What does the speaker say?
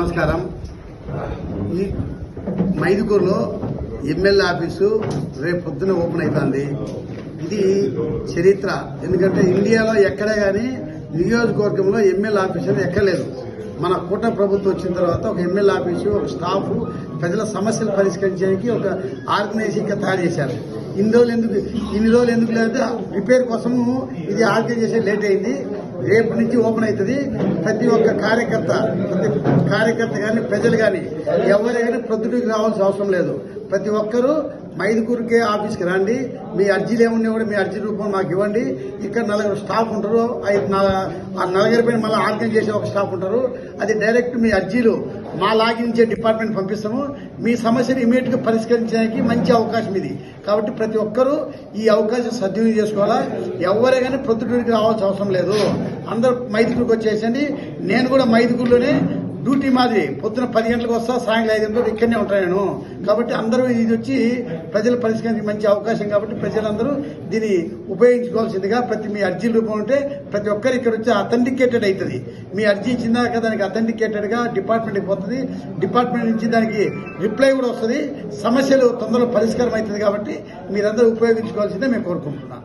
నమస్కారం. ఈ మైదుకూరులో MLA office రేపు పొద్దున ఓపెన్ అవుతుంది. ఇది చరిత్ర. ఎందుకంటే ఇండియాలో ఎక్కడే కానీ నియోజకవర్గంలో ఎమ్మెల్యే ఆఫీసు ఎక్కలేదు. మన కూటమి ప్రభుత్వం వచ్చిన తర్వాత ఒక ఎమ్మెల్యే ఆఫీసు, ఒక స్టాఫ్, ప్రజల సమస్యలు పరిష్కరించడానికి ఒక ఆర్గనైజేషన్ తయారు చేశారు. ఇన్ని రోజులు ఎందుకు లేదంటే రిపేర్ కోసం ఇది ఆర్గనైజేషన్ లేట్ అయింది. రేపు నుంచి ఓపెన్ అవుతుంది. ప్రతి ఒక్క కార్యకర్త కానీ ప్రజలు కానీ ఎవరైనా ప్రొద్దుటికి రావాల్సిన అవసరం లేదు. ప్రతి ఒక్కరూ మైదుకూరుకే ఆఫీస్కి రండి. మీ అర్జీలు ఏమున్నా కూడా మీ అర్జీ రూపంలో మాకు ఇవ్వండి. ఇక్కడ 4 స్టాఫ్ ఉంటారు. ఆ 4 పైన మళ్ళీ ఆర్గనైజ్ చేసే ఒక స్టాఫ్ ఉంటారు. అది డైరెక్ట్ మీ అర్జీలు మా లాగిన్చే డిపార్ట్మెంట్ పంపిస్తాము. మీ సమస్యను ఇమీడియట్ గా పరిష్కరించడానికి మంచి అవకాశం ఇది. కాబట్టి ప్రతి ఒక్కరూ ఈ అవకాశం సద్వినియోగం చేసుకోవాలా. ఎవరే కానీ ప్రొద్దుటూరికి రావాల్సిన అవసరం లేదు. అందరూ మైదుకూరుకి వచ్చేసండి. నేను కూడా మైదుకూరులోనే డ్యూటీ మాది. పొద్దున 10 గంటలకు వస్తా, సాయంత్రం 5 గంటలకు ఇక్కడనే ఉంటాను నేను. కాబట్టి అందరూ ఇది వచ్చి ప్రజలు పరిష్కరించే మంచి అవకాశం. కాబట్టి ప్రజలందరూ దీన్ని ఉపయోగించుకోవాల్సిందిగా మీ అర్జీల రూపం ఉంటే ప్రతి ఒక్కరు ఇక్కడ వచ్చి అథెంటికేటెడ్ అవుతుంది. మీ అర్జీ ఇచ్చిందాక దానికి అథెంటికేటెడ్ గా డిపార్ట్మెంట్కి పోతుంది. డిపార్ట్మెంట్ నుంచి దానికి రిప్లై కూడా వస్తుంది. సమస్యలు తొందరగా పరిష్కారం అవుతుంది. కాబట్టి మీరందరూ ఉపయోగించుకోవాల్సిందే మేము కోరుకుంటున్నాం.